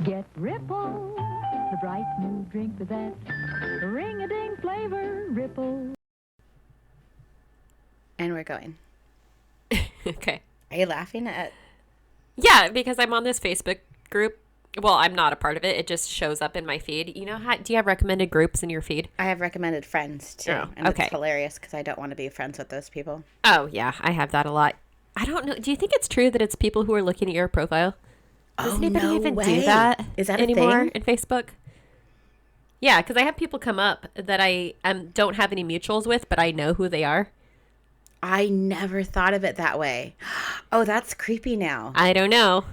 Get Ripple, the bright new drink with that ring-a-ding flavor, Ripple. And we're going. Okay. Are you laughing at? Yeah, because I'm on this Facebook group. Well, I'm not a part of it. It just shows up in my feed. You know, do you have recommended groups in your feed? I have recommended friends, too. Oh, and okay. It's hilarious because I don't want to be friends with those people. Oh, yeah. I have that a lot. I don't know. Do you think it's true that it's people who are looking at your profile? Does anybody even do that? Is that anymore a thing? in Facebook? Yeah, because I have people come up that I don't have any mutuals with, but I know who they are. I never thought of it that way. Oh, that's creepy now. I don't know.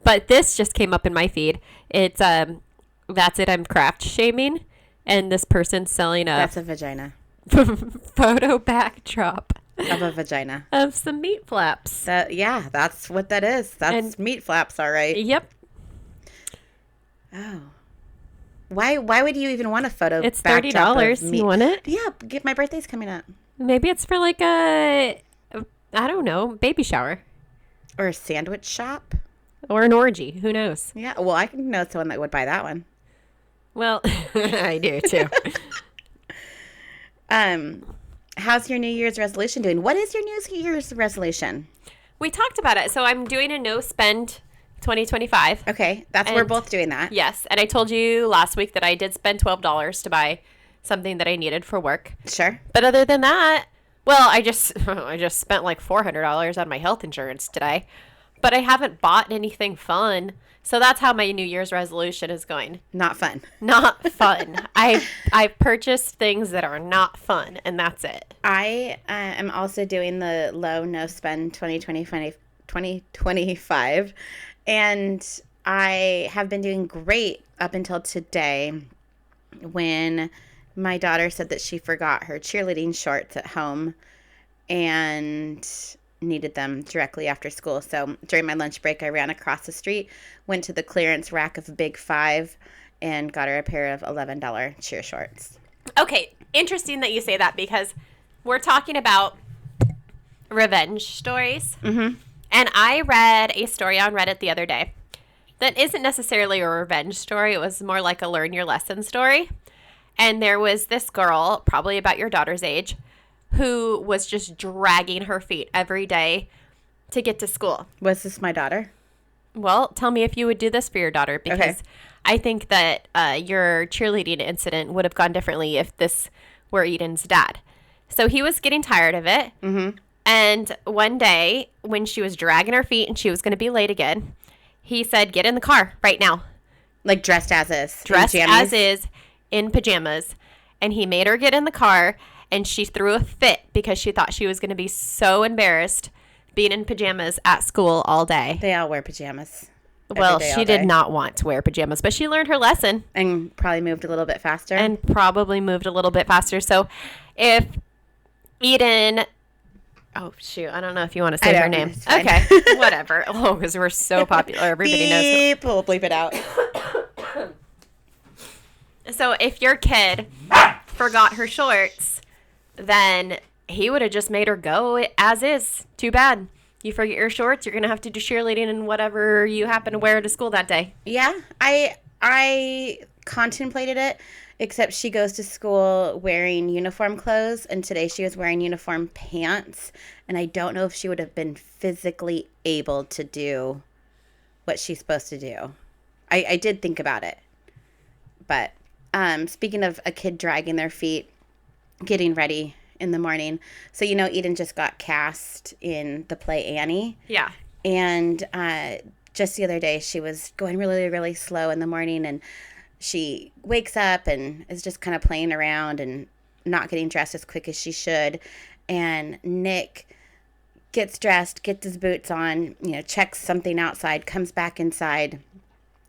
But this just came up in my feed. It's, that's it, I'm craft shaming. And this person's selling That's a vagina. photo backdrop. Of a vagina. Of some meat flaps. Yeah, that's what that is. That's meat flaps, all right. Yep. Oh. Why would you even want a photo It's backdrop $30. of meat? You want it? Yeah, my birthday's coming up. Maybe it's for like I don't know, baby shower. Or a sandwich shop. Or an orgy. Who knows? Yeah, well, I can know someone that would buy that one. Well, I do too. How's your New Year's resolution doing? What is your New Year's resolution? We talked about it. So I'm doing a no spend 2025. Okay, we're both doing that. Yes, and I told you last week that I did spend $12 to buy something that I needed for work. Sure. But other than that, well, I just spent like $400 on my health insurance today. But I haven't bought anything fun. So that's how my New Year's resolution is going. Not fun. Not fun. I've purchased things that are not fun, and that's it. I am also doing the low no spend 2025, and I have been doing great up until today when my daughter said that she forgot her cheerleading shorts at home and needed them directly after school. So during my lunch break, I ran across the street, went to the clearance rack of Big Five, and got her a pair of $11 cheer shorts. Okay, interesting that you say that because we're talking about revenge stories. Mm-hmm. And I read a story on Reddit the other day that isn't necessarily a revenge story. It was more like a learn your lesson story. And there was this girl, probably about your daughter's age, who was just dragging her feet every day to get to school. Was this my daughter? Well, tell me if you would do this for your daughter, because Okay. I think that your cheerleading incident would have gone differently if this were Eden's dad. So he was getting tired of it. Mm-hmm. And one day when she was dragging her feet and she was going to be late again, he said, "Get in the car right now." Like dressed as is. Dressed as is in pajamas. And he made her get in the car, and she threw a fit because she thought she was going to be so embarrassed being in pajamas at school all day. They all wear pajamas. Well, day, she all did day. not want to wear pajamas, but she learned her lesson. And probably moved a little bit faster. And probably moved a little bit faster. So if Eden... Oh, shoot. I don't know if you want to say her name. It's fine. Okay. Whatever. Oh, because we're so popular. Everybody knows. Beep. We'll bleep it out. So if your kid forgot her shorts, then he would have just made her go as is. Too bad. You forget your shorts, you're going to have to do cheerleading in whatever you happen to wear to school that day. Yeah, I contemplated it, except she goes to school wearing uniform clothes, and today she was wearing uniform pants, and I don't know if she would have been physically able to do what she's supposed to do. I did think about it. But speaking of a kid dragging their feet, getting ready in the morning. So, Eden just got cast in the play Annie. Yeah. And just the other day, she was going really, really slow in the morning, and she wakes up and is just kind of playing around and not getting dressed as quick as she should. And Nick gets dressed, gets his boots on, checks something outside, comes back inside,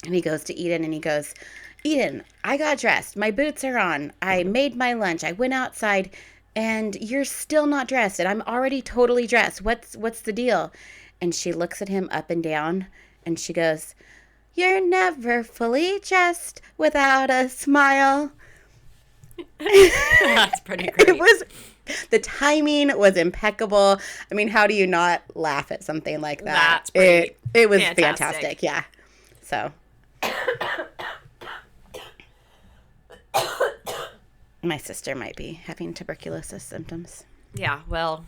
and he goes to Eden and he goes, "Eden, I got dressed. My boots are on. I made my lunch. I went outside, and you're still not dressed, and I'm already totally dressed. What's the deal?" And she looks at him up and down, and she goes, "You're never fully dressed without a smile." That's pretty great. The timing was impeccable. I mean, how do you not laugh at something like that? That's pretty It was fantastic. fantastic. Yeah. So My sister might be having tuberculosis symptoms. Yeah, well,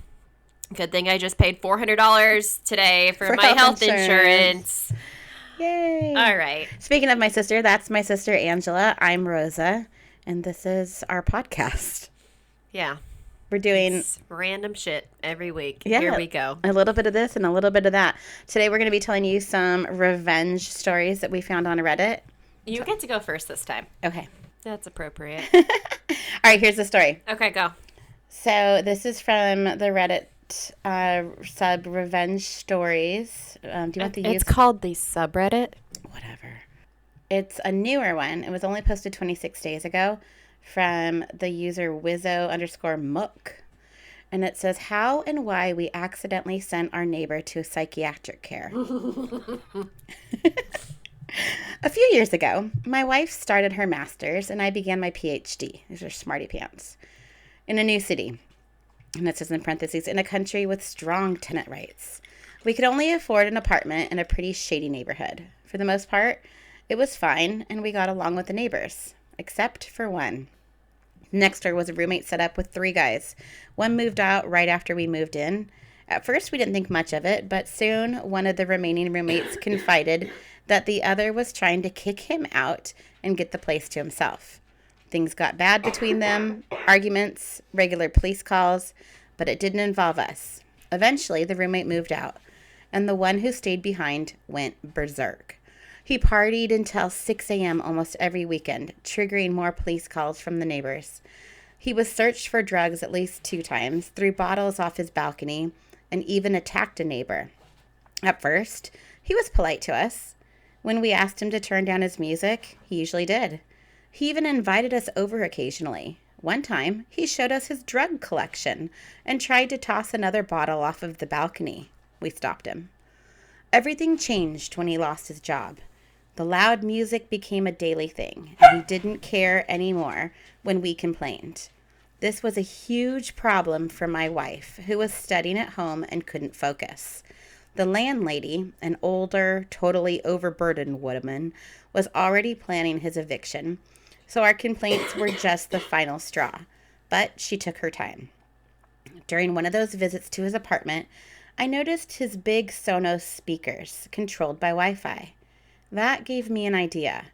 good thing I just paid $400 today for my health insurance. Yay. All right. Speaking of my sister, that's my sister Angela. I'm Rosa, and this is our podcast. Yeah. We're doing random shit every week. Yeah, Here we go. A little bit of this and a little bit of that. Today we're going to be telling you some revenge stories that we found on Reddit. You get to go first this time. Okay. That's appropriate. All right, here's the story. Okay, go. So this is from the Reddit sub Revenge Stories. Do you want the use? It's called the subreddit. Whatever. It's a newer one. It was only posted 26 days ago from the user Wizzo_Mook. And it says, how and why we accidentally sent our neighbor to psychiatric care. A few years ago, my wife started her master's and I began my PhD. These are smarty pants. In a new city. And it says in parentheses, in a country with strong tenant rights. We could only afford an apartment in a pretty shady neighborhood. For the most part, it was fine and we got along with the neighbors. Except for one. Next door was a roommate set up with 3 guys. One moved out right after we moved in. At first, we didn't think much of it, but soon one of the remaining roommates confided that the other was trying to kick him out and get the place to himself. Things got bad between them, arguments, regular police calls, but it didn't involve us. Eventually, the roommate moved out, and the one who stayed behind went berserk. He partied until 6 a.m. almost every weekend, triggering more police calls from the neighbors. He was searched for drugs at least 2 times, threw bottles off his balcony, and even attacked a neighbor. At first, he was polite to us. When we asked him to turn down his music, he usually did. He even invited us over occasionally. One time, he showed us his drug collection and tried to toss another bottle off of the balcony. We stopped him. Everything changed when he lost his job. The loud music became a daily thing, and he didn't care anymore when we complained. This was a huge problem for my wife, who was studying at home and couldn't focus. The landlady, an older, totally overburdened woman, was already planning his eviction, so our complaints were just the final straw. But she took her time. During one of those visits to his apartment, I noticed his big Sonos speakers controlled by Wi-Fi. That gave me an idea.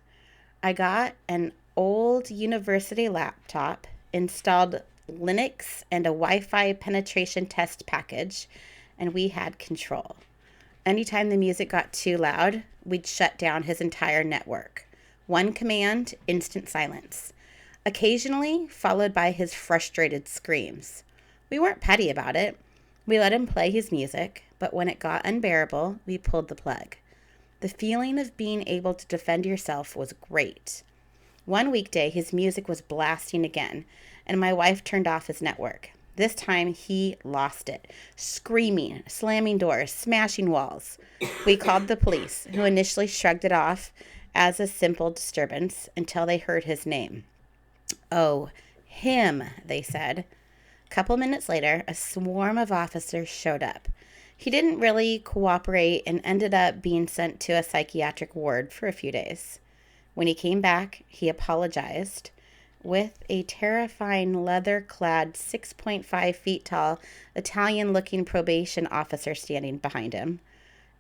I got an old university laptop, installed Linux and a Wi-Fi penetration test package, and we had control. Anytime the music got too loud, we'd shut down his entire network. One command, instant silence. Occasionally, followed by his frustrated screams. We weren't petty about it. We let him play his music, but when it got unbearable, we pulled the plug. The feeling of being able to defend yourself was great. One weekday, his music was blasting again, and my wife turned off his network. This time, he lost it, screaming, slamming doors, smashing walls. We called the police, who initially shrugged it off as a simple disturbance until they heard his name. Oh, him, they said. A couple minutes later, a swarm of officers showed up. He didn't really cooperate and ended up being sent to a psychiatric ward for a few days. When he came back, he apologized with a terrifying leather-clad 6.5 feet tall Italian-looking probation officer standing behind him,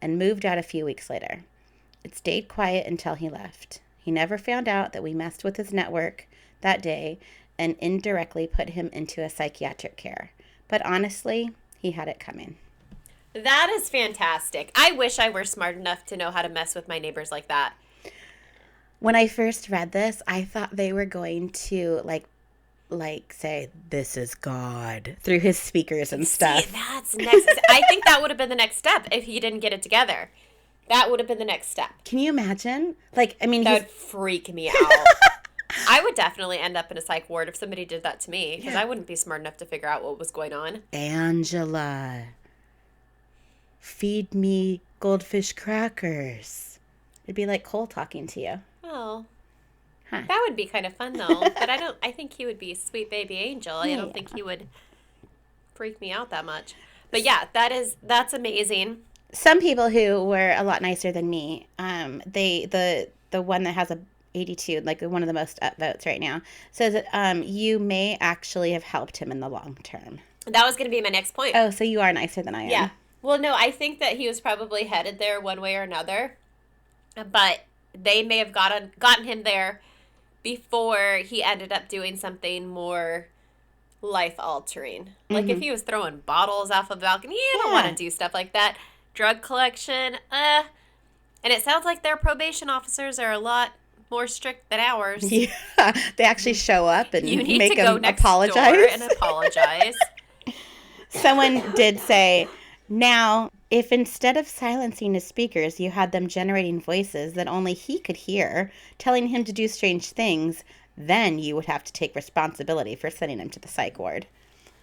and moved out a few weeks later. It stayed quiet until he left. He never found out that we messed with his network that day and indirectly put him into a psychiatric care. But honestly, he had it coming. That is fantastic. I wish I were smart enough to know how to mess with my neighbors like that. When I first read this, I thought they were going to like say, "This is God" through his speakers and stuff. See, that's next. I think that would have been the next step if he didn't get it together. That would have been the next step. Can you imagine? That would freak me out. I would definitely end up in a psych ward if somebody did that to me, because I wouldn't be smart enough to figure out what was going on. Angela, feed me goldfish crackers. It'd be like Cole talking to you. Oh. Huh. That would be kind of fun, though. But I think he would be a sweet baby angel. I don't think he would freak me out that much. But yeah, that's amazing. some people who were a lot nicer than me, the one that has a 82, like one of the most upvotes right now, says that you may actually have helped him in the long term. That was going to be my next point. Oh, so you are nicer than I am. Yeah. Well, no, I think that he was probably headed there one way or another, but they may have gotten him there before he ended up doing something more life-altering. Like if he was throwing bottles off a balcony, you don't want to do stuff like that. Drug collection, and it sounds like their probation officers are a lot more strict than ours. Yeah, they actually show up and You need make to go them next apologize. door and apologize. Someone did say, now, if instead of silencing his speakers, you had them generating voices that only he could hear, telling him to do strange things, then you would have to take responsibility for sending him to the psych ward.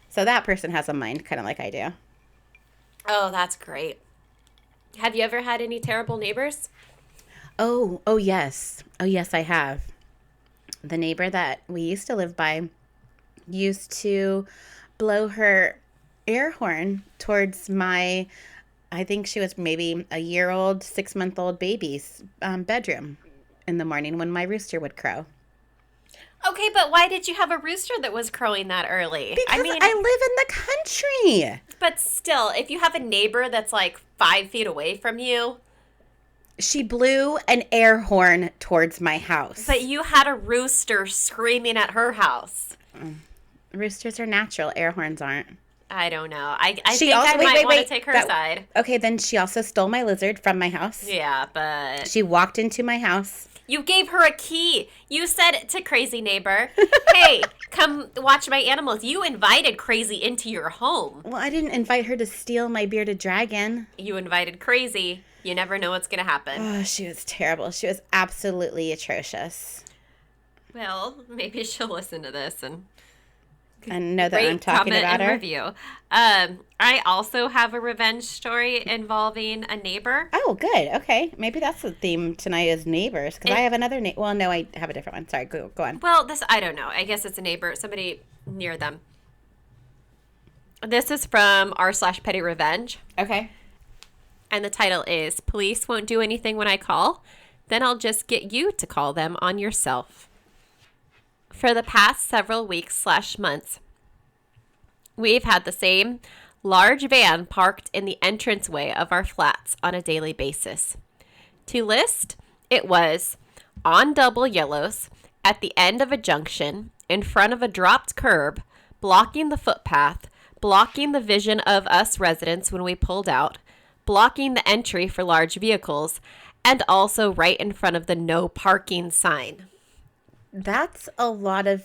So that person has a mind kind of like I do. Oh, that's great. Have you ever had any terrible neighbors? Oh, yes. Oh, yes, I have. The neighbor that we used to live by used to blow her air horn towards my, I think she was maybe a year-old, 6-month-old baby's bedroom in the morning when my rooster would crow. Okay, but why did you have a rooster that was crowing that early? Because I live in the country. But still, if you have a neighbor that's like 5 feet away from you. She blew an air horn towards my house. But you had a rooster screaming at her house. Roosters are natural. Air horns aren't. I don't know. I think I might want to take her side. Okay, then she also stole my lizard from my house. Yeah, but... She walked into my house. You gave her a key. You said to crazy neighbor, hey, come watch my animals. You invited crazy into your home. Well, I didn't invite her to steal my bearded dragon. You invited crazy. You never know what's going to happen. Oh, she was terrible. She was absolutely atrocious. Well, maybe she'll listen to this and know that I'm talking about her. Review. I also have a revenge story involving a neighbor. Oh, good. Okay. Maybe that's the theme tonight is neighbors. Because I have another well, no, I have a different one. Sorry, go on. Well, I don't know. I guess it's a neighbor, somebody near them. This is from r/petty revenge. Okay. And the title is, Police Won't Do Anything When I Call. Then I'll just get you to call them on yourself. For the past several weeks/months, we've had the same large van parked in the entranceway of our flats on a daily basis. To list, it was on double yellows, at the end of a junction, in front of a dropped curb, blocking the footpath, blocking the vision of us residents when we pulled out, blocking the entry for large vehicles, and also right in front of the no parking sign. That's a lot of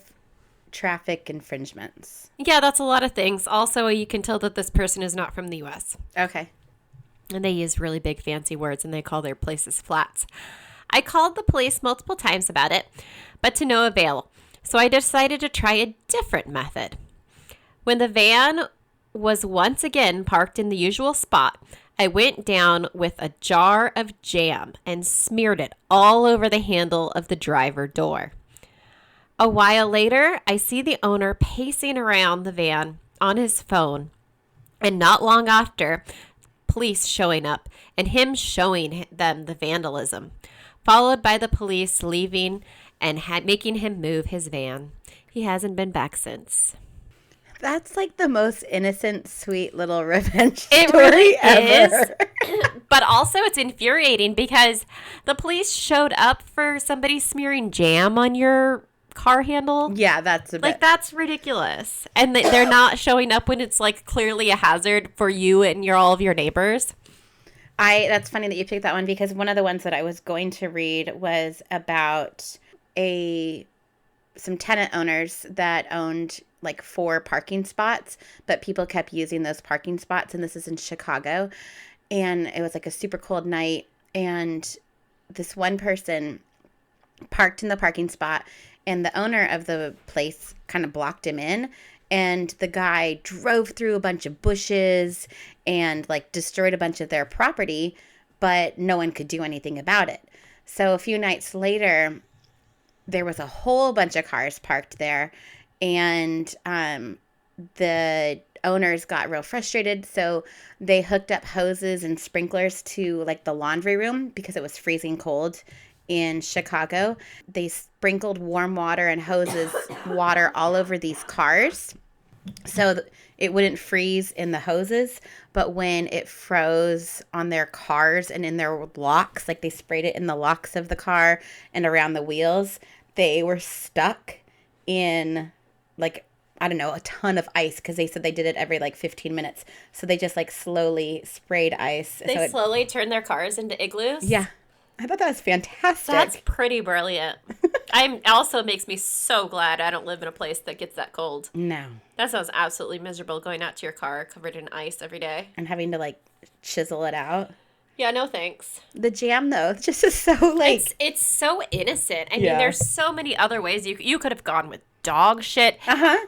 traffic infringements. Yeah, that's a lot of things. Also, you can tell that this person is not from the U.S. Okay. And they use really big fancy words, and they call their places flats. I called the police multiple times about it, but to no avail. So I decided to try a different method. When the van was once again parked in the usual spot, I went down with a jar of jam and smeared it all over the handle of the driver door. A while later, I see the owner pacing around the van on his phone, and not long after, police showing up and him showing them the vandalism, followed by the police leaving and making him move his van. He hasn't been back since. That's like the most innocent, sweet little revenge It story really ever. is. But also it's infuriating because the police showed up for somebody smearing jam on your car handle. Yeah, that's a bit. Like, that's ridiculous. And they're not showing up when it's like clearly a hazard for you and all of your neighbors. That's funny that you picked that one because one of the ones that I was going to read was about some tenant owners that owned like 4 parking spots, but people kept using those parking spots, and this is in Chicago, and it was like a super cold night, and this one person parked in the parking spot, and the owner of the place kind of blocked him in, and the guy drove through a bunch of bushes and like destroyed a bunch of their property, but no one could do anything about it. So a few nights later, there was a whole bunch of cars parked there, and the owners got real frustrated, so they hooked up hoses and sprinklers to like the laundry room because it was freezing cold in Chicago. They sprinkled warm water and hoses water all over these cars so it wouldn't freeze in the hoses, but when it froze on their cars and in their locks, like they sprayed it in the locks of the car and around the wheels, they were stuck in like, I don't know, a ton of ice because they said they did it every like 15 minutes. So they just like slowly sprayed ice. They so slowly turned their cars into igloos? Yeah. I thought that was fantastic. That's pretty brilliant. Also makes me so glad I don't live in a place that gets that cold. No. That sounds absolutely miserable, going out to your car covered in ice every day. And having to like chisel it out. Yeah, no thanks. The jam though, just is so like... It's so innocent. I mean, there's so many other ways. You could have gone with dog shit.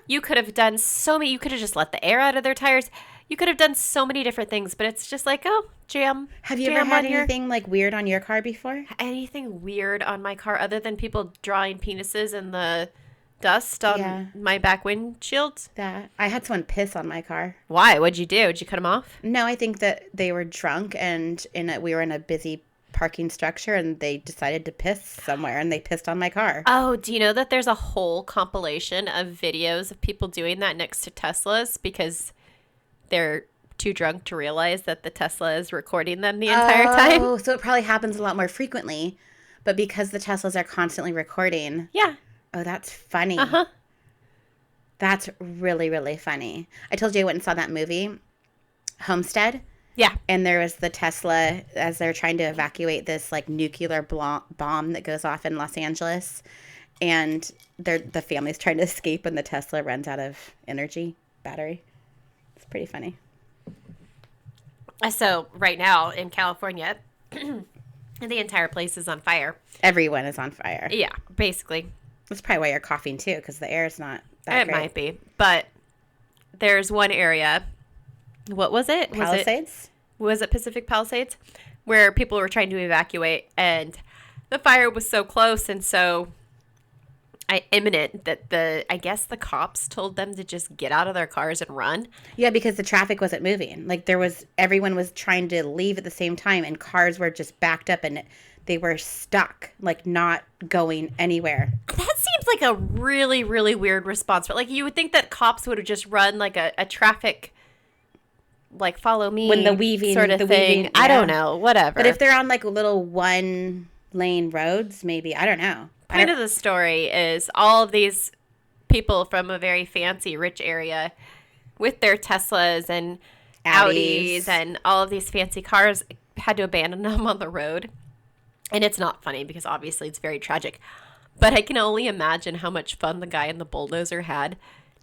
You could have done so many. You could have just let the air out of their tires. You could have done so many different things, but it's just like, oh, jam. Have you ever had anything like weird on your car before? Anything weird on my car other than people drawing penises in the dust on my back windshield? That I had someone piss on my car. Why? What'd you do? Did you cut them off? No, I think that they were drunk and we were in a busy parking structure and they decided to piss somewhere and they pissed on my car. Oh, do you know that there's a whole compilation of videos of people doing that next to Teslas because they're too drunk to realize that the Tesla is recording them the entire time? Oh, so it probably happens a lot more frequently, but because the Teslas are constantly recording. Yeah. Oh, that's funny. Uh-huh. That's really, really funny. I told you I went and saw that movie, Homestead. Yeah. And there was the Tesla as they're trying to evacuate this like nuclear bomb that goes off in Los Angeles. And the family's trying to escape and the Tesla runs out of battery. It's pretty funny. So right now in California, the entire place is on fire. Everyone is on fire. Yeah, basically. That's probably why you're coughing too, because the air is not that great. It might be. But there's one area. What was it? Palisades? Was it Pacific Palisades? Where people were trying to evacuate and the fire was so close and so imminent that I guess the cops told them to just get out of their cars and run. Yeah, because the traffic wasn't moving. Like everyone was trying to leave at the same time and cars were just backed up and they were stuck, like not going anywhere. That seems like a really, really weird response. But like you would think that cops would have just run like a traffic, like follow me when the weaving sort of the thing. Weaving, I don't know, whatever. But if they're on like little 1-lane roads, maybe, I don't know. Point of the story is all of these people from a very fancy, rich area with their Teslas and Audis and all of these fancy cars had to abandon them on the road. And it's not funny because obviously it's very tragic. But I can only imagine how much fun the guy in the bulldozer had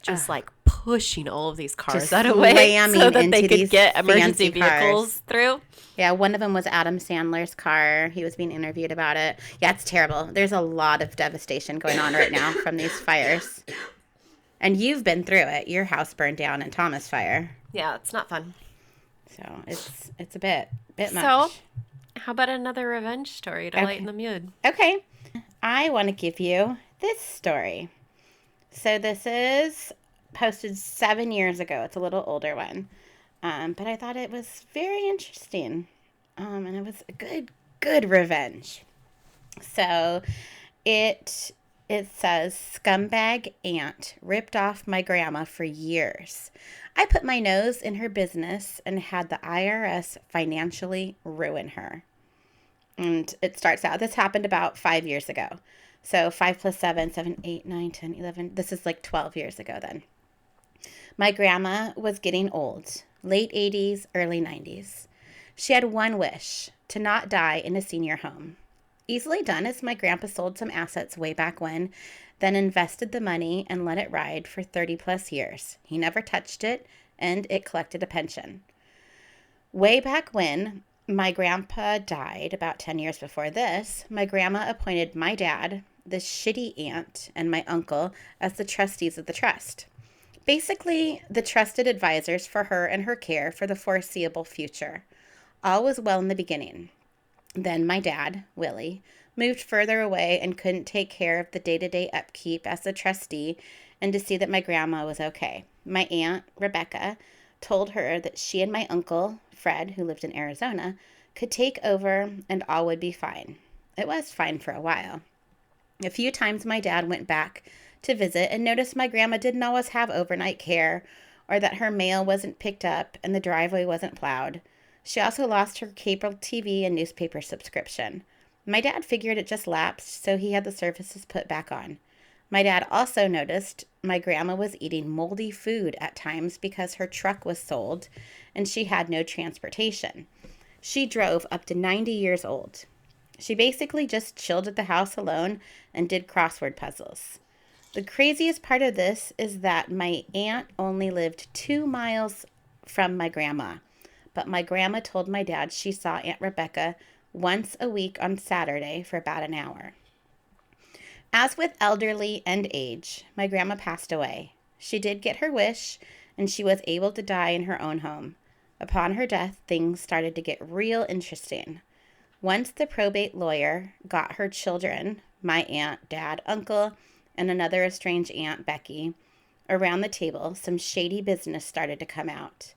just like pushing all of these cars out of the way so that they could get emergency vehicles through. Yeah, one of them was Adam Sandler's car. He was being interviewed about it. Yeah, it's terrible. There's a lot of devastation going on right now from these fires. And you've been through it. Your house burned down in Thomas Fire. Yeah, it's not fun. So it's a bit much. So, how about another revenge story to lighten the mood? Okay. I want to give you this story. So this is posted 7 years ago. It's a little older one. But I thought it was very interesting. And it was a good revenge. So it says, scumbag aunt ripped off my grandma for years. I put my nose in her business and had the IRS financially ruin her. And it starts out, this happened about 5 years ago. So 5 plus 7, 7, 8, 9, 10, 11. This is like 12 years ago then. My grandma was getting old, late 80s, early 90s. She had one wish, to not die in a senior home. Easily done, as my grandpa sold some assets way back when, then invested the money and let it ride for 30 plus years. He never touched it, and it collected a pension. Way back when my grandpa died, about 10 years before this, my grandma appointed my dad, this shitty aunt, and my uncle as the trustees of the trust. Basically, the trusted advisors for her and her care for the foreseeable future. All was well in the beginning. Then my dad, Willie, moved further away and couldn't take care of the day-to-day upkeep as the trustee and to see that my grandma was okay. My aunt, Rebecca, told her that she and my uncle, Fred, who lived in Arizona, could take over and all would be fine. It was fine for a while. A few times my dad went back to visit and noticed my grandma didn't always have overnight care, or that her mail wasn't picked up and the driveway wasn't plowed. She also lost her cable TV and newspaper subscription. My dad figured it just lapsed, so he had the services put back on. My dad also noticed my grandma was eating moldy food at times because her truck was sold and she had no transportation. She drove up to 90 years old. She basically just chilled at the house alone and did crossword puzzles. The craziest part of this is that my aunt only lived 2 miles from my grandma, but my grandma told my dad she saw Aunt Rebecca once a week on Saturday for about an hour. As with elderly and age, my grandma passed away. She did get her wish, and she was able to die in her own home. Upon her death, things started to get real interesting. Once the probate lawyer got her children, my aunt, dad, uncle, and another estranged aunt, Becky, around the table, some shady business started to come out.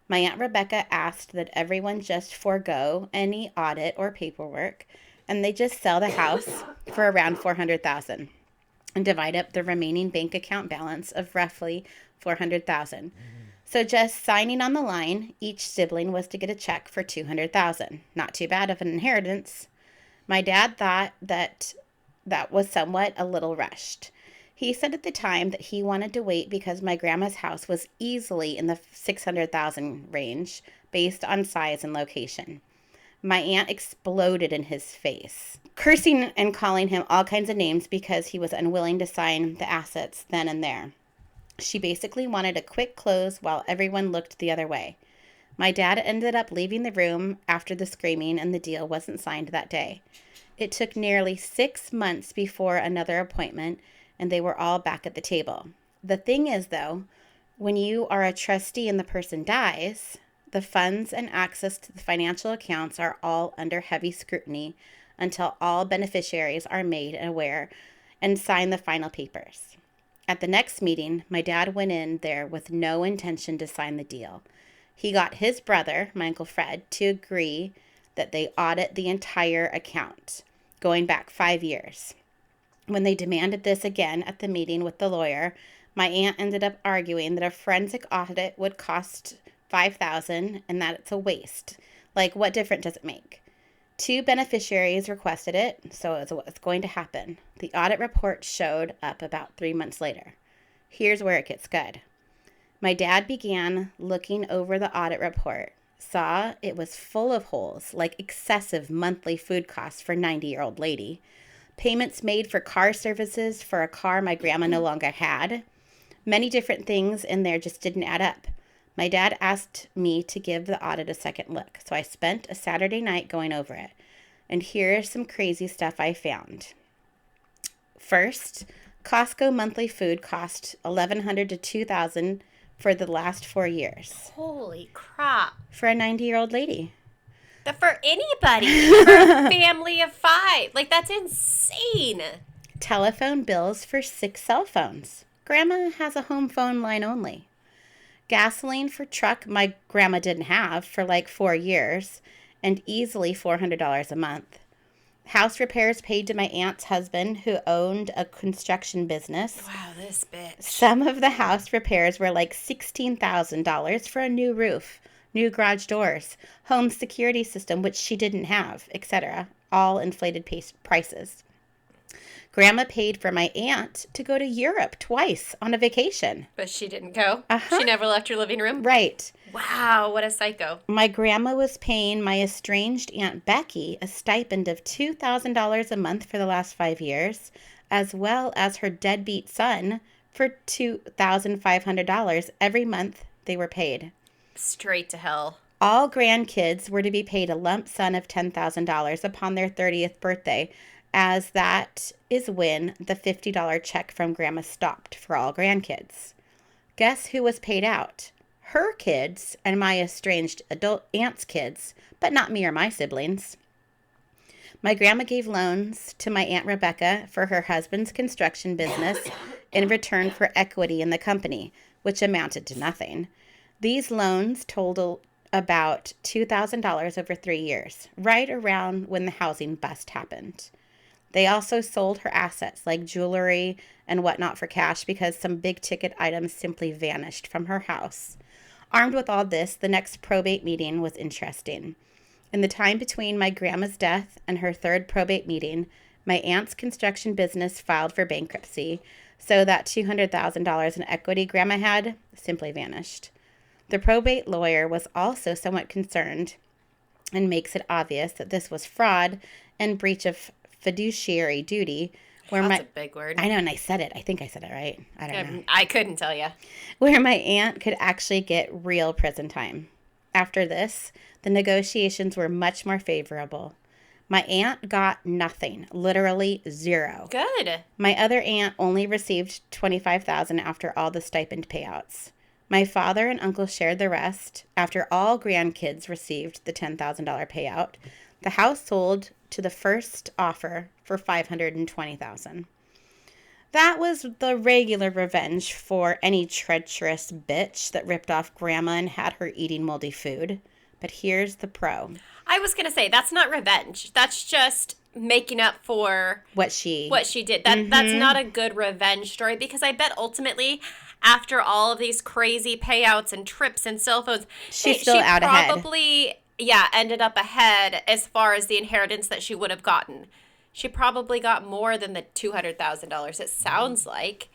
My Aunt Rebecca asked that everyone just forego any audit or paperwork, and they just sell the house for around $400,000 and divide up the remaining bank account balance of roughly $400,000. So just signing on the line, each sibling was to get a check for $200,000. Not too bad of an inheritance. My dad thought that was somewhat a little rushed. He said at the time that he wanted to wait because my grandma's house was easily in the $600,000 range based on size and location. My aunt exploded in his face, cursing and calling him all kinds of names because he was unwilling to sign the assets then and there. She basically wanted a quick close while everyone looked the other way. My dad ended up leaving the room after the screaming, and the deal wasn't signed that day. It took nearly 6 months before another appointment, and they were all back at the table. The thing is, though, when you are a trustee and the person dies, the funds and access to the financial accounts are all under heavy scrutiny until all beneficiaries are made aware and sign the final papers. At the next meeting, my dad went in there with no intention to sign the deal. He got his brother, my Uncle Fred, to agree that they audit the entire account, going back 5 years. When they demanded this again at the meeting with the lawyer, my aunt ended up arguing that a forensic audit would cost $5,000 and that it's a waste. Like, what difference does it make? 2 beneficiaries requested it, so it's going to happen. The audit report showed up about 3 months later. Here's where it gets good. My dad began looking over the audit report, saw it was full of holes, like excessive monthly food costs for a 90-year-old lady, payments made for car services for a car my grandma no longer had. Many different things in there just didn't add up. My dad asked me to give the audit a second look, so I spent a Saturday night going over it. And here's some crazy stuff I found. First, Costco monthly food cost $1,100 to $2,000 for the last 4 years. Holy crap. For a 90-year-old lady. For anybody. For a family of 5. Like, that's insane. Telephone bills for 6 cell phones. Grandma has a home phone line only. Gasoline for truck my grandma didn't have for like 4 years, and easily $400 a month. House repairs paid to my aunt's husband, who owned a construction business. Wow, this bitch. Some of the house repairs were like $16,000 for a new roof, new garage doors, home security system, which she didn't have, etc. All inflated prices. Grandma paid for my aunt to go to Europe twice on a vacation. But she didn't go? Uh-huh. She never left her living room? Right. Wow, what a psycho. My grandma was paying my estranged Aunt Becky a stipend of $2,000 a month for the last 5 years, as well as her deadbeat son for $2,500 every month they were paid. Straight to hell. All grandkids were to be paid a lump sum of $10,000 upon their 30th birthday, as that is when the $50 check from Grandma stopped for all grandkids. Guess who was paid out? Her kids and my estranged adult aunt's kids, but not me or my siblings. My grandma gave loans to my Aunt Rebecca for her husband's construction business in return for equity in the company, which amounted to nothing. These loans totaled about $2,000 over 3 years, right around when the housing bust happened. They also sold her assets like jewelry and whatnot for cash because some big ticket items simply vanished from her house. Armed with all this, the next probate meeting was interesting. In the time between my grandma's death and her third probate meeting, my aunt's construction business filed for bankruptcy, so that $200,000 in equity Grandma had simply vanished. The probate lawyer was also somewhat concerned and makes it obvious that this was fraud and breach of fiduciary duty. That's a big word. I know, and I said it. I think I said it right. I don't know. I couldn't tell you. Where my aunt could actually get real prison time. After this, the negotiations were much more favorable. My aunt got nothing, literally zero. Good. My other aunt only received $25,000 after all the stipend payouts. My father and uncle shared the rest. After all grandkids received the $10,000 payout, the house sold to the first offer for $520,000. That was the regular revenge for any treacherous bitch that ripped off Grandma and had her eating moldy food. But here's the pro. I was going to say, that's not revenge. That's just making up for what she did. That's not a good revenge story, because I bet ultimately, after all of these crazy payouts and trips and cell phones, she's still out ahead. Probably, ended up ahead as far as the inheritance that she would have gotten. She probably got more than the $200,000, it sounds like.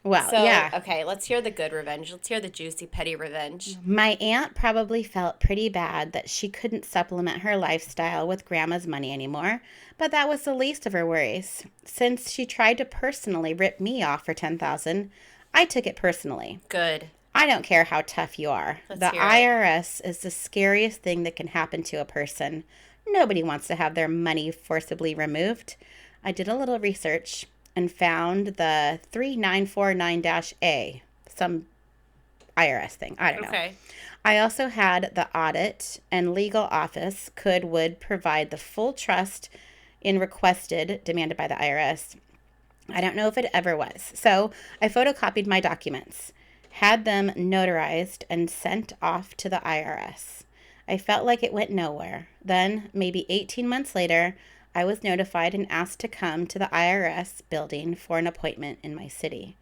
Well, yeah. Okay, let's hear the good revenge. Let's hear the juicy, petty revenge. My aunt probably felt pretty bad that she couldn't supplement her lifestyle with Grandma's money anymore, but that was the least of her worries. Since she tried to personally rip me off for $10,000, I took it personally. Good. I don't care how tough you are. Let's the hear IRS is the scariest thing that can happen to a person. Nobody wants to have their money forcibly removed. I did a little research and found the 3949-A, some IRS thing. I don't know. Okay. I also had the audit and legal office would provide the full trust in requested, demanded by the IRS. I don't know if it ever was. So I photocopied my documents, had them notarized, and sent off to the IRS. I felt like it went nowhere. Then, maybe 18 months later, I was notified and asked to come to the IRS building for an appointment in my city.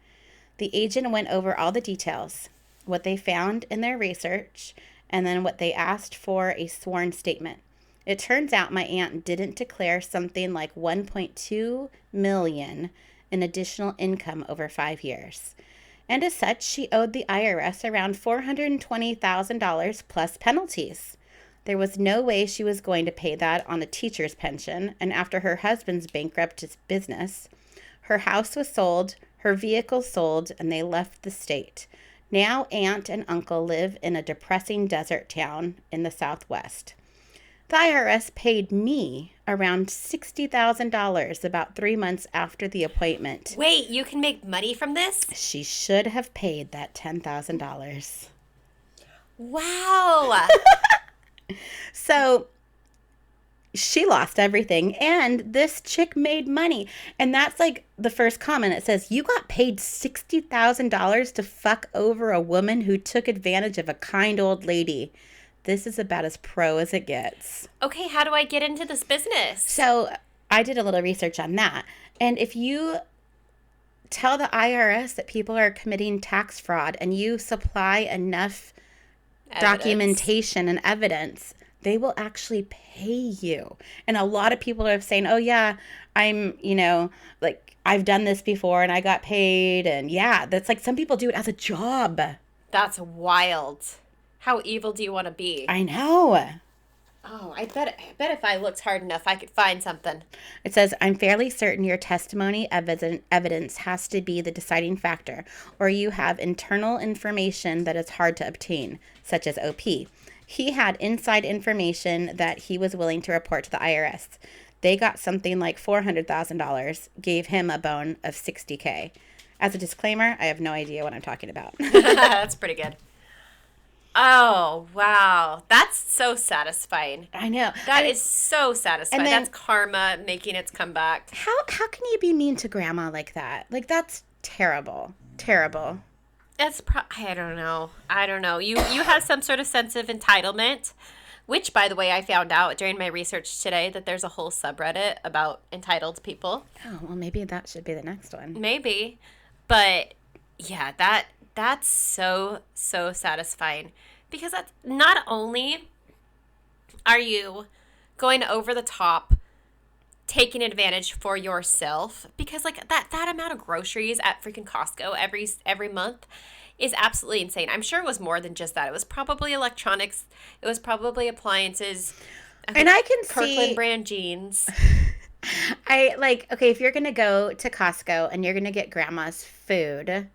The agent went over all the details, what they found in their research, and then what they asked for a sworn statement. It turns out my aunt didn't declare something like $1.2 million in additional income over 5 years. And as such, she owed the IRS around $420,000 plus penalties. There was no way she was going to pay that on a teacher's pension, and after her husband's bankrupt business, her house was sold, her vehicle sold, and they left the state. Now aunt and uncle live in a depressing desert town in the Southwest. The IRS paid me around $60,000 about 3 months after the appointment. Wait, you can make money from this? She should have paid that $10,000. Wow. So she lost everything, and this chick made money. And that's like the first comment. It says, you got paid $60,000 to fuck over a woman who took advantage of a kind old lady. This is about as pro as it gets. Okay, how do I get into this business? So I did a little research on that. And if you tell the IRS that people are committing tax fraud and you supply enough documentation and evidence, they will actually pay you. And a lot of people are saying, oh yeah, I'm, like I've done this before and I got paid. And yeah, that's like some people do it as a job. That's wild. How evil do you want to be? I know. Oh, I bet if I looked hard enough, I could find something. It says, I'm fairly certain your testimony evidence has to be the deciding factor, or you have internal information that is hard to obtain, such as OP. He had inside information that he was willing to report to the IRS. They got something like $400,000, gave him a bone of $60K. As a disclaimer, I have no idea what I'm talking about. That's pretty good. Oh, wow. That's so satisfying. I know. That is so satisfying. And then, that's karma making its comeback. How can you be mean to grandma like that? Like, that's terrible. Terrible. I don't know. You have some sort of sense of entitlement, which, by the way, I found out during my research today that there's a whole subreddit about entitled people. Oh, well, maybe that should be the next one. Maybe. But yeah, that's so satisfying, because that's not only are you going over the top taking advantage for yourself, because like that amount of groceries at freaking Costco every month is absolutely insane. I'm sure it was more than just that. It was probably electronics. It was probably appliances. And I can Kirkland see brand jeans. Okay, if you're going to go to Costco and you're going to get grandma's food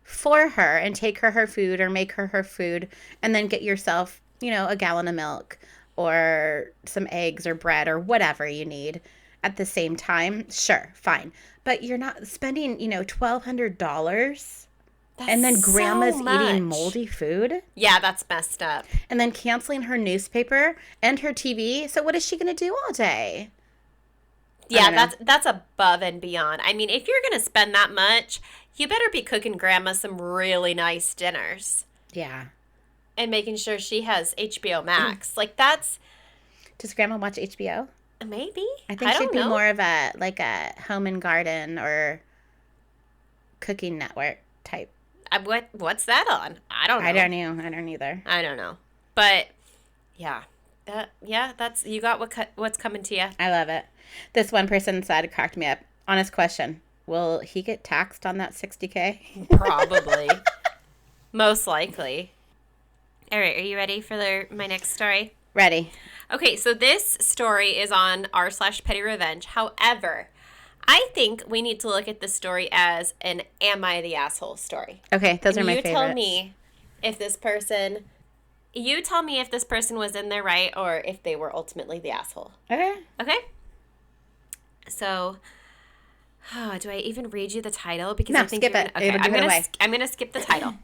for her and take her food or make her food and then get yourself, a gallon of milk or some eggs or bread or whatever you need at the same time, sure, fine. But you're not spending, $1,200 and then grandma's eating moldy food. Yeah, that's messed up. And then canceling her newspaper and her TV. So what is she going to do all day? Yeah, that's above and beyond. I mean, if you're going to spend that much, you better be cooking grandma some really nice dinners. Yeah. And making sure she has HBO Max. Like, that's... Does grandma watch HBO? Maybe. I think she'd be more of a home and garden or cooking network type. What's that on? I don't know. I don't know. I don't either. I don't know. But yeah. That's you got what's coming to you. I love it. This one person said, cracked me up. Honest question. Will he get taxed on that $60K? Probably. Most likely. All right, are you ready for my next story? Ready. Okay, so this story is on r/petty revenge. However, I think we need to look at this story as an am I the asshole story. Okay, those are my favorites. You tell me if this person was in their right or if they were ultimately the asshole. Okay. Okay? So, do I even read you the title? Because No, I think skip it. Okay, I'm gonna skip the title.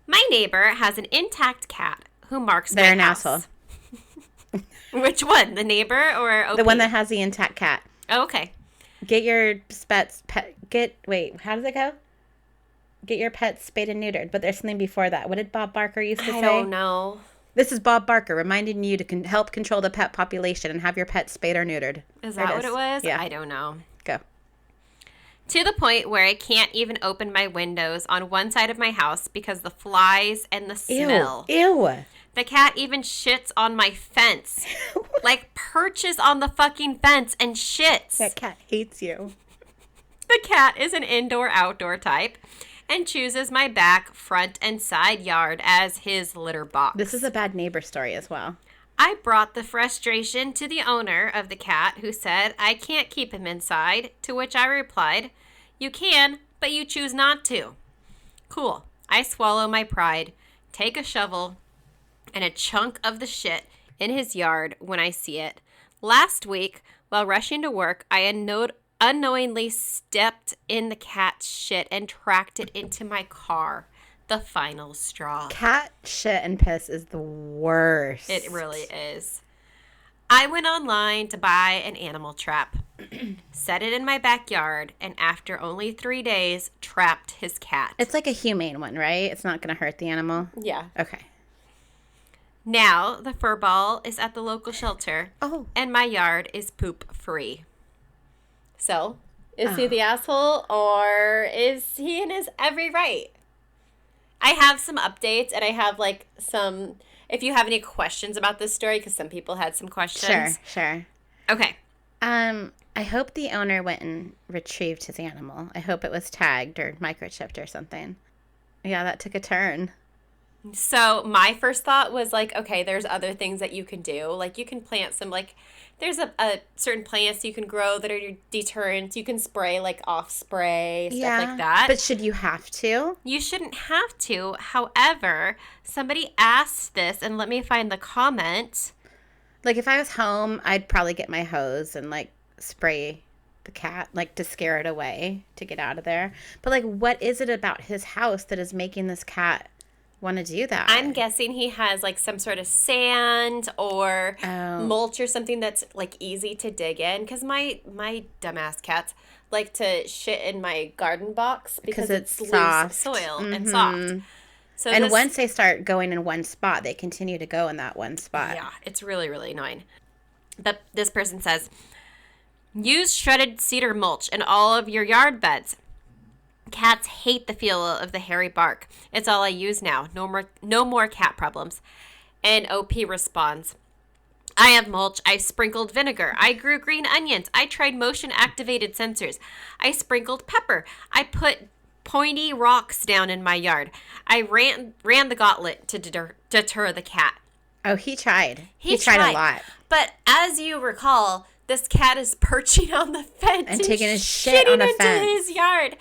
My neighbor has an intact cat who marks They're my house. an asshole. Which one? The neighbor or OP? The one that has the intact cat. Oh, okay. Get your wait, how does it go? Get your pets spayed and neutered. But there's something before that. What did Bob Barker used to say? I don't know. This is Bob Barker reminding you to help control the pet population and have your pets spayed or neutered. Is that what it was? Yeah. I don't know. Go. To the point where I can't even open my windows on one side of my house because the flies and the smell. Ew. The cat even shits on my fence. Like perches on the fucking fence and shits. That cat hates you. The cat is an indoor-outdoor type and chooses my back, front, and side yard as his litter box. This is a bad neighbor story as well. I brought the frustration to the owner of the cat, who said I can't keep him inside, to which I replied, you can, but you choose not to. Cool. I swallow my pride, take a shovel, and a chunk of the shit in his yard when I see it. Last week, while rushing to work, I unknowingly stepped in the cat's shit and tracked it into my car. The final straw. Cat shit and piss is the worst. It really is. I went online to buy an animal trap, set it in my backyard, and after only 3 days, trapped his cat. It's like a humane one, right? It's not going to hurt the animal? Yeah. Okay. Now, the fur ball is at the local shelter, and my yard is poop free. So, is he the asshole, or is he in his every right? I have some updates, and I have some, if you have any questions about this story, because some people had some questions. Sure. Okay. I hope the owner went and retrieved his animal. I hope it was tagged or microchipped or something. Yeah, that took a turn. So my first thought was okay, there's other things that you can do. You can plant some, there's a certain plants you can grow that are deterrents. You can spray, off spray, stuff like that. But should you have to? You shouldn't have to. However, somebody asked this, and let me find the comment. If I was home, I'd probably get my hose and, spray the cat, to scare it away, to get out of there. But, what is it about his house that is making this cat want to do that? I'm guessing he has like some sort of sand or mulch or something that's like easy to dig in. Because my dumbass cats like to shit in my garden box because it's soft. loose soil and soft. So and once they start going in one spot, they continue to go in that one spot. Yeah, it's really, really annoying. But this person says, use shredded cedar mulch in all of your yard beds. Cats hate the feel of the hairy bark. It's all I use now. No more cat problems. And OP responds, I have mulch. I sprinkled vinegar. I grew green onions. I tried motion-activated sensors. I sprinkled pepper. I put pointy rocks down in my yard. I ran the gauntlet to deter the cat. Oh, he tried. He tried a lot. But as you recall, this cat is perching on the fence and taking his shit on the fence into his yard,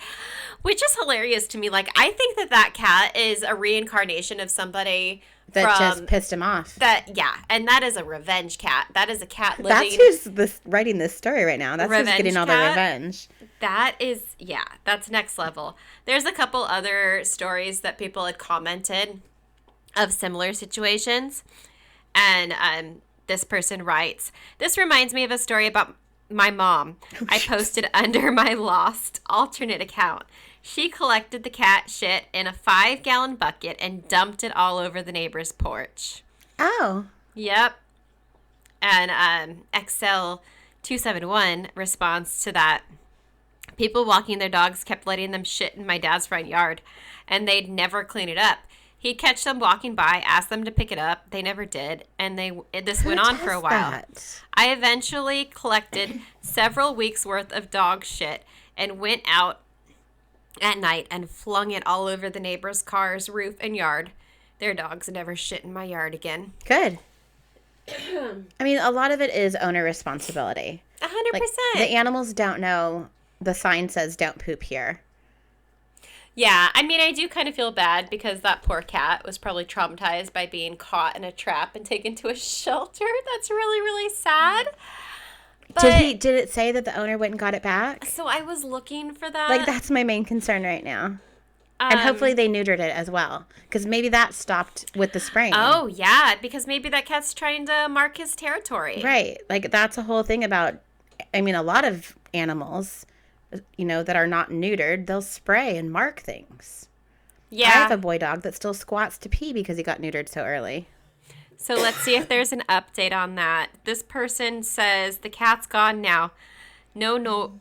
which is hilarious to me. Like, I think that cat is a reincarnation of somebody that just pissed him off. And that is a revenge cat. That is a cat living. That's who's writing this story right now. That's who's getting all the revenge. That is, that's next level. There's a couple other stories that people had commented of similar situations. And this person writes, this reminds me of a story about my mom. I posted under my lost alternate account. She collected the cat shit in a 5-gallon bucket and dumped it all over the neighbor's porch. Oh. Yep. And XL271 responds to that. People walking their dogs kept letting them shit in my dad's front yard, and they'd never clean it up. He'd catch them walking by, ask them to pick it up. They never did, and this went on for a while. That? I eventually collected several weeks' worth of dog shit and went out at night and flung it all over the neighbor's car's roof and yard. Their dogs never shit in my yard again. Good. I mean, a lot of it is owner responsibility. 100%. Like, the animals don't know the sign says don't poop here. Yeah, I mean, I do kind of feel bad because that poor cat was probably traumatized by being caught in a trap and taken to a shelter. That's really, really sad. But, did it say that the owner went and got it back? So I was looking for that. Like, that's my main concern right now. And hopefully they neutered it as well. Because maybe that stopped with the spraying. Oh, yeah, because maybe that cat's trying to mark his territory. Right. Like, that's a whole thing about, I mean, a lot of animals, that are not neutered, they'll spray and mark things. Yeah. I have a boy dog that still squats to pee because he got neutered so early. So let's see if there's an update on that. This person says the cat's gone now. No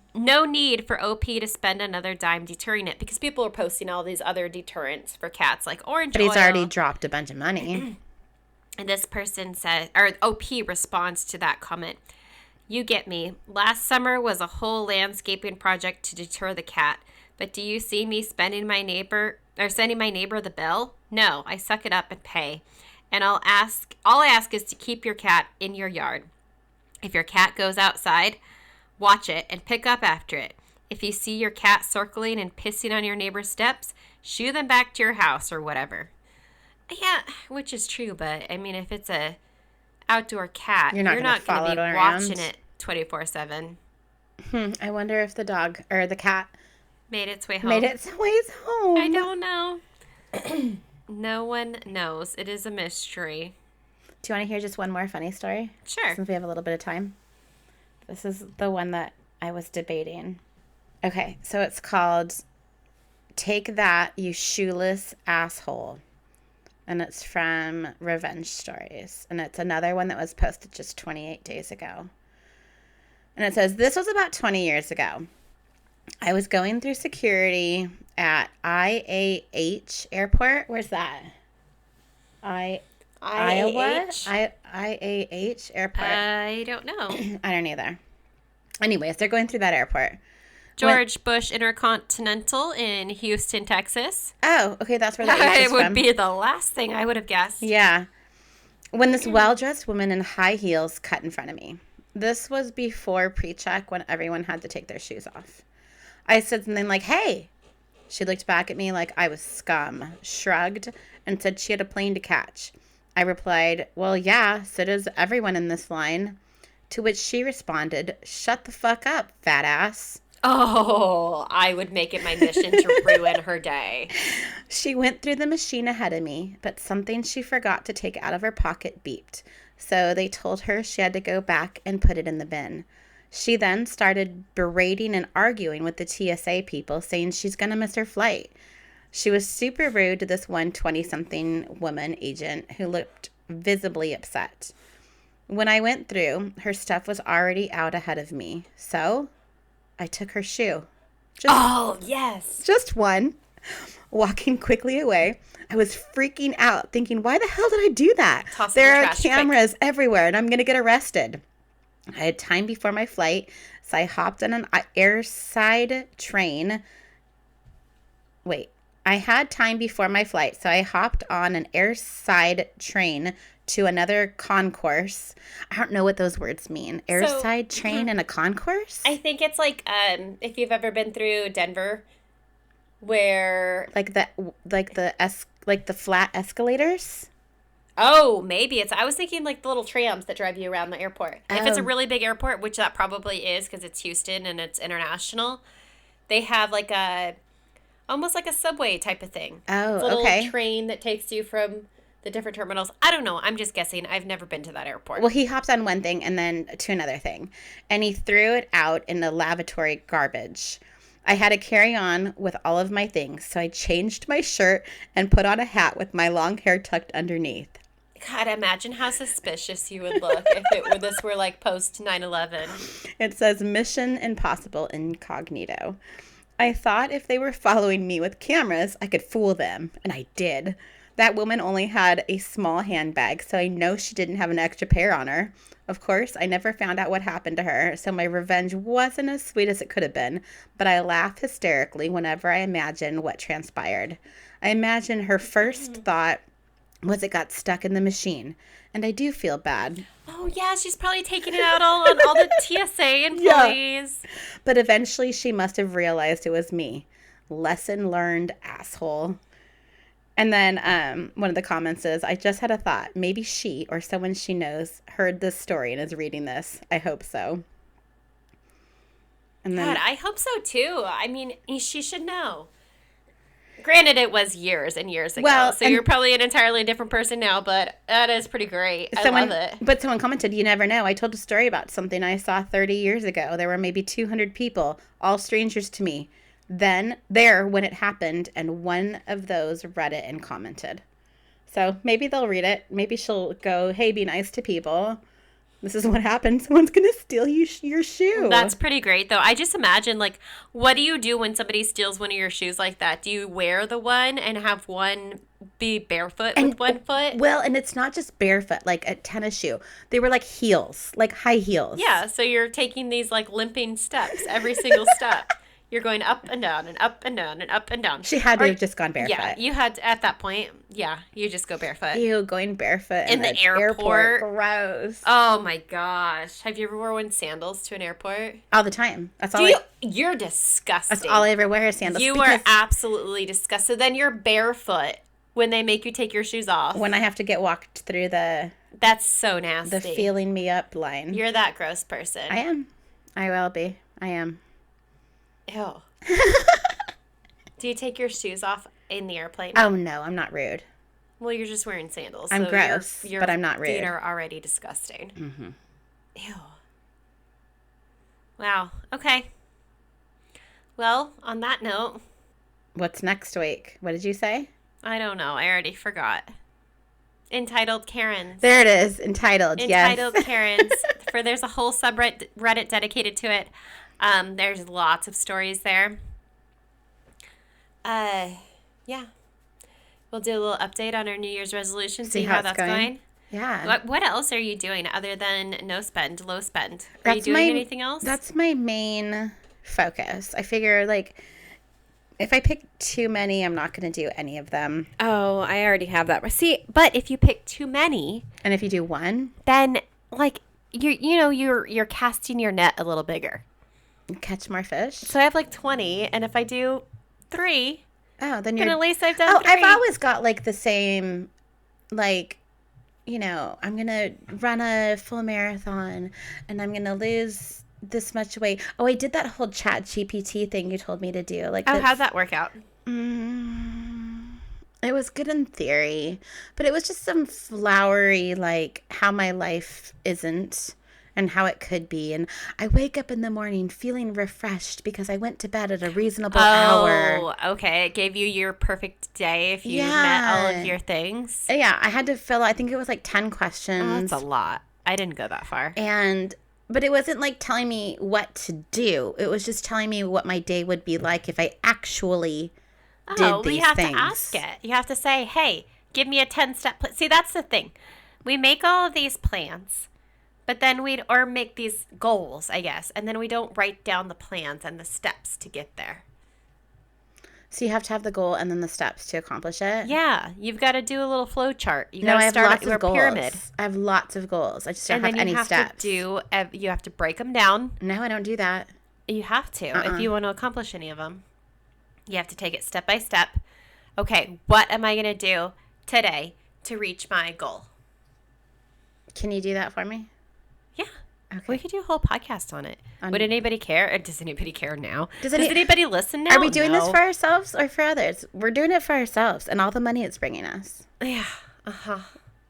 need for OP to spend another dime deterring it, because people are posting all these other deterrents for cats like orange oil. But he's already dropped a bunch of money. And this person says, or OP responds to that comment. You get me. Last summer was a whole landscaping project to deter the cat. But do you see me sending my neighbor the bill? No, I suck it up and pay. And all I ask is to keep your cat in your yard. If your cat goes outside, watch it and pick up after it. If you see your cat circling and pissing on your neighbor's steps, shoo them back to your house or whatever. Yeah, which is true, but I mean, if it's a outdoor cat, you're not going to be watching it 24/7. I wonder if the dog or the cat made its way home. I don't know. No one knows. It is a mystery. Do you want to hear just one more funny story? Sure. Since we have a little bit of time. This is the one that I was debating. Okay, so it's called Take That, You Shoeless Asshole. And it's from Revenge Stories. And it's another one that was posted just 28 days ago. And it says, this was about 20 years ago. I was going through security at IAH Airport. Where's that? Iowa? IAH Airport. I don't know. I don't either. Anyways, they're going through that airport. George Bush Intercontinental in Houston, Texas. Oh, okay, that's where that is from. It would be the last thing I would have guessed. Yeah. When this well-dressed woman in high heels cut in front of me. This was before pre-check when everyone had to take their shoes off. I said something like, hey. She looked back at me like I was scum, shrugged, and said she had a plane to catch. I replied, well, yeah, so does everyone in this line. To which she responded, shut the fuck up, fat ass. Oh, I would make it my mission to ruin her day. She went through the machine ahead of me, but something she forgot to take out of her pocket beeped. So they told her she had to go back and put it in the bin. She then started berating and arguing with the TSA people, saying she's going to miss her flight. She was super rude to this one 20-something woman agent who looked visibly upset. When I went through, her stuff was already out ahead of me. So I took her shoe. Yes. Just one. Walking quickly away, I was freaking out, thinking, why the hell did I do that? Toss There in the are trash cameras everywhere, and I'm going to get arrested. I had time before my flight, so I hopped on an airside train. I had time before my flight, so I hopped on an airside train to another concourse. I don't know what those words mean. Airside train and a concourse? I think it's like if you've ever been through Denver, where Like the flat escalators? oh, maybe it's. I was thinking like the little trams that drive you around the airport. If it's a Oh. really big airport, which that probably is because it's Houston and it's international, they have like almost like a subway type of thing. Oh, It's a little okay. train that takes you from the different terminals. I don't know. I'm just guessing. I've never been to that airport. Well, he hopped on one thing and then to another thing, and he threw it out in the lavatory garbage. I had to carry on with all of my things, so I changed my shirt and put on a hat with my long hair tucked underneath. God, imagine how suspicious you would look if this were like post 9/11. It says Mission Impossible Incognito. I thought if they were following me with cameras, I could fool them, and I did. That woman only had a small handbag, so I know she didn't have an extra pair on her. Of course, I never found out what happened to her, so my revenge wasn't as sweet as it could have been, but I laugh hysterically whenever I imagine what transpired. I imagine her first thought was it got stuck in the machine, and I do feel bad. Oh yeah, she's probably taking it out all on all the TSA employees. But eventually she must have realized it was me. Lesson learned, asshole. And then one of the comments is, I just had a thought. Maybe she or someone she knows heard this story and is reading this. I hope so. And then God, I hope so too. I mean, she should know. Granted, it was years and years ago, Well, so and- you're probably an entirely different person now, but that is pretty great. I love it. But someone commented, you never know. I told a story about something I saw 30 years ago. There were maybe 200 people, all strangers to me. Then, there, when it happened, and one of those read it and commented. So maybe they'll read it. Maybe she'll go, hey, be nice to people. This is what happened. Someone's going to steal your shoe. That's pretty great, though. I just imagine, like, what do you do when somebody steals one of your shoes like that? Do you wear the one and have one be barefoot with one foot? Well, and it's not just barefoot, like a tennis shoe. They were like heels, like high heels. Yeah, so you're taking these, like, limping steps, every single step. You're going up and down and up and down and up and down. She had to have just gone barefoot. Yeah, you had at that point, you just go barefoot. Ew, going barefoot In the airport. Gross. Oh my gosh. Have you ever worn sandals to an airport? All the time. That's all. You're disgusting. That's all I ever wear is sandals. You are absolutely disgusting. So then you're barefoot when they make you take your shoes off. When I have to get walked through the That's so nasty. the feeling me up line. You're that gross person. I am. I will be. I am. Ew. Do you take your shoes off in the airplane? Oh no, I'm not rude. Well, you're just wearing sandals. I'm so gross, your but I'm not rude. feet are already disgusting. Mm-hmm. Ew. Wow. Okay. Well, on that note, What's next week? What did you say? I don't know. I already forgot. Entitled Karens. There it is. Entitled. Entitled Yes. Karens. There's a whole subreddit dedicated to it. There's lots of stories there. Yeah. We'll do a little update on our New Year's resolution, see how it's that's going. Yeah. What else are you doing other than no spend, low spend? Are you doing anything else? That's my main focus. I figure, like, if I pick too many, I'm not going to do any of them. Oh, I already have that. See, but if you pick too many, And if you do one, then like you're casting your net a little bigger. catch more fish. So I have like 20, and if I do 3, Oh, then then you're... at least I've done Oh, 3. I've always got, like, the same, like, I'm going to run a full marathon, and I'm going to lose this much weight. Oh, I did that whole chat GPT thing you told me to do. Like, how'd that work out? It was good in theory, but it was just some flowery, like, how my life isn't and how it could be. And I wake up in the morning feeling refreshed because I went to bed at a reasonable hour. Oh, okay. It gave you your perfect day if you met all of your things. Yeah, I had to fill out, I think it was like 10 questions. Oh, that's a lot. I didn't go that far. But it wasn't like telling me what to do. It was just telling me what my day would be like if I actually did these things. You have to ask it. You have to say, hey, give me a 10-step plan. See, that's the thing. We make all of these plans, but then or make these goals, I guess, and then we don't write down the plans and the steps to get there. So you have to have the goal and then the steps to accomplish it? Yeah. You've got to do a little flow chart. You No, got I to have start lots at your of goals. pyramid. I have lots of goals. I just don't have any steps. You have to break them down. No, I don't do that. You have to if you want to accomplish any of them. You have to take it step by step. Okay, what am I going to do today to reach my goal? Can you do that for me? Yeah. Okay. We could do a whole podcast on it. Would anybody care? Or does anybody care now? Does anybody listen now? Are we doing this for ourselves or for others? We're doing it for ourselves and all the money it's bringing us. Yeah. Uh-huh.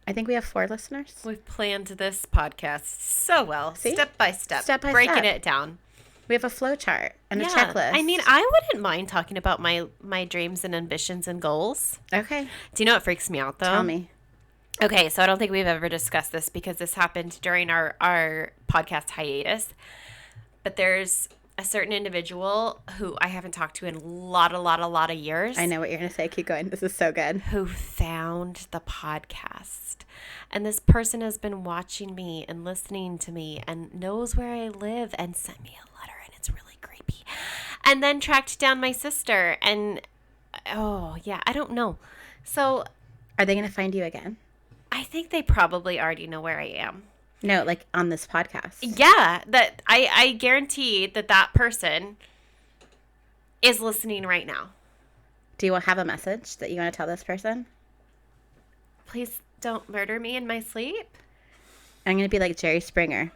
I think we have 4 listeners. We've planned this podcast so well. See? Step by step. Step by breaking step. it down. We have a flow chart and a checklist. I mean, I wouldn't mind talking about my dreams and ambitions and goals. Okay. Do you know what freaks me out, though? Tell me. Okay, so I don't think we've ever discussed this because this happened during our podcast hiatus. But there's a certain individual who I haven't talked to in a lot of years. I know what you're going to say. Keep going. This is so good. Who found the podcast. And this person has been watching me and listening to me and knows where I live and sent me a letter, and it's really creepy. And then tracked down my sister and, oh, yeah, I don't know. So are they going to find you again? I think they probably already know where I am. No, like on this podcast. Yeah, that I guarantee that person is listening right now. Do you have a message that you want to tell this person? Please don't murder me in my sleep. I'm going to be like Jerry Springer.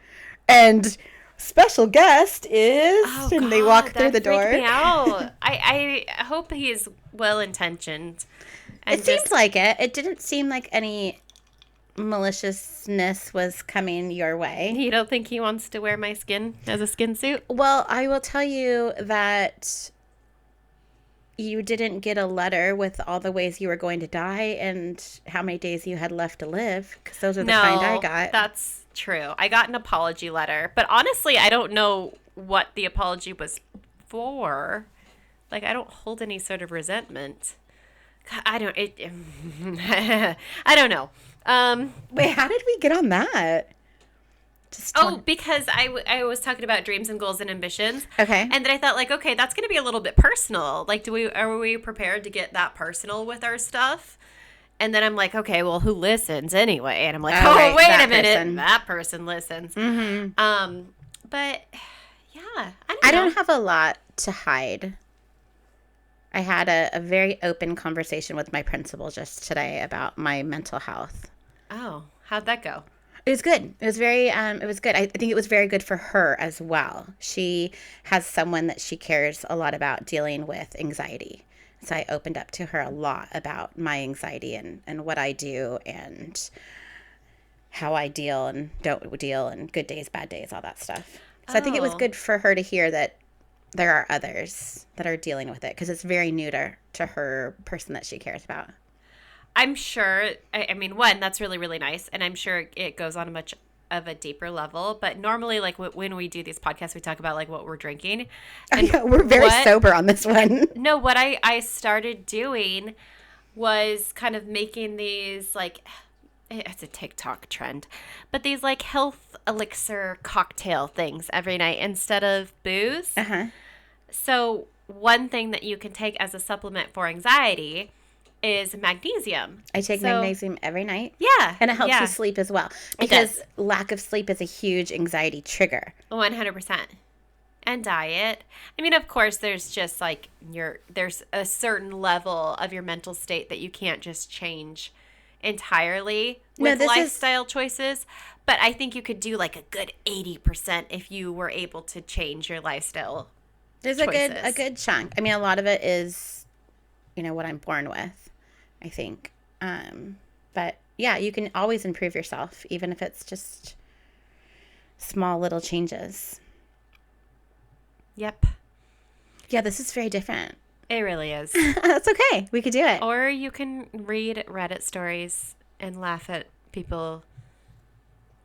And special guest is... and they walk through the door. Me out. I hope he is well-intentioned. It seems like it. It didn't seem like any maliciousness was coming your way. You don't think he wants to wear my skin as a skin suit? Well, I will tell you that you didn't get a letter with all the ways you were going to die and how many days you had left to live, because those are the kind I got. That's true. I got an apology letter, but honestly, I don't know what the apology was for. Like, I don't hold any sort of resentment. I don't know. Wait, how did we get on that? Because I was talking about dreams and goals and ambitions. Okay. And then I thought, like, okay, that's going to be a little bit personal. Like, are we prepared to get that personal with our stuff? And then I'm like, okay, well, who listens anyway? And I'm like, right, wait a minute. person. That person listens. Mm-hmm. But, yeah. I don't have a lot to hide. I had a very open conversation with my principal just today about my mental health. Oh, how'd that go? It was good. It was very, it was good. I think it was very good for her as well. She has someone that she cares a lot about dealing with anxiety. So I opened up to her a lot about my anxiety and what I do and how I deal and don't deal and good days, bad days, all that stuff. So I think it was good for her to hear that there are others that are dealing with it, because it's very new to her person that she cares about. I'm sure, I mean, one, that's really, really nice. And I'm sure it goes on a much of a deeper level. But normally, like, when we do these podcasts, we talk about, like, what we're drinking. And yeah, we're very sober on this one. No, what I started doing was kind of making these, like, it's a TikTok trend, but these, like, health elixir cocktail things every night instead of booze. Uh-huh. So one thing that you can take as a supplement for anxiety is magnesium. I take magnesium every night. Yeah. And it helps you sleep as well. Because lack of sleep is a huge anxiety trigger. 100%. And diet. I mean, of course, there's just like there's a certain level of your mental state that you can't just change entirely No, with this is- lifestyle choices, but I think you could do like a good 80% if you were able to change your lifestyle. There's choices. a good chunk. I mean, a lot of it is, what I'm born with, I think. But yeah, you can always improve yourself, even if it's just small little changes. Yep. Yeah, this is very different. It really is. That's okay. We could do it. Or you can read Reddit stories and laugh at people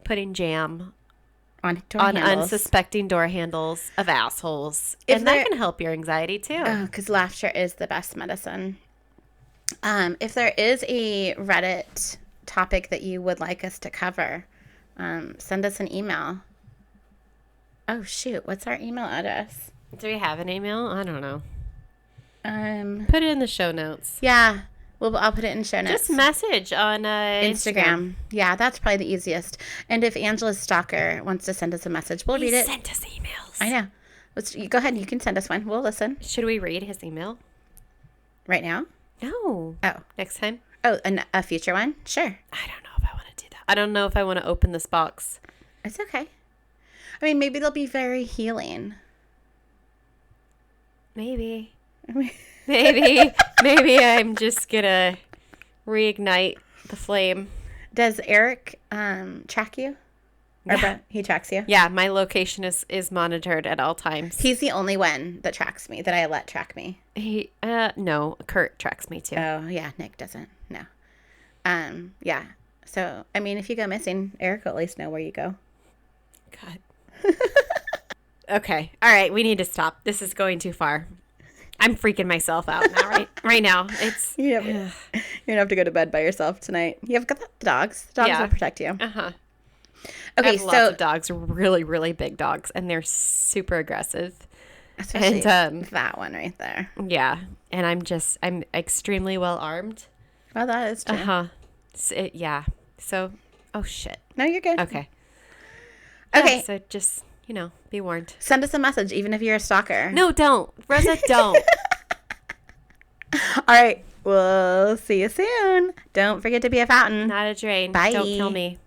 putting jam On on handles. unsuspecting door handles of assholes. If And that they're- can help your anxiety too. Oh, because laughter is the best medicine. If there is a Reddit topic that you would like us to cover, send us an email. Oh, shoot. What's our email address? Do we have an email? I don't know. Um, Put it in the show notes. yeah. I'll put it in show notes. Just message on Instagram. Yeah, that's probably the easiest. And if Angela's stalker wants to send us a message, we'll read it. Send us emails. I know. Go ahead. You can send us one. We'll listen. Should we read his email? Right now? No. Oh. Next time? Oh, a future one? Sure. I don't know if I want to do that. I don't know if I want to open this box. It's okay. I mean, maybe they'll be very healing. Maybe. Maybe I'm just gonna reignite the flame. Does Eric track you? Or Yeah. he tracks you? Yeah, my location is monitored at all times. He's the only one that tracks me, that I let track me. No, Kurt tracks me too. Oh, yeah, Nick doesn't. No. Yeah. So, I mean, if you go missing, Eric will at least know where you go. God. Okay. All right, we need to stop. This is going too far. I'm freaking myself out now, right now. It's You're going to have to go to bed by yourself tonight. You've got the dogs. The dogs Yeah. will protect you. uh-huh. Okay, I have lots so of dogs, really, really big dogs, and they're super aggressive. especially and, that one right there. Yeah, and I'm extremely well armed. Well, that is true. Uh-huh. Yeah. So, oh shit. No, you're good. Okay. Okay. Yeah, so just, be warned. Send us a message, even if you're a stalker. No, don't. Rosa, don't. All right. We'll see you soon. Don't forget to be a fountain. Not a drain. Bye. Don't kill me.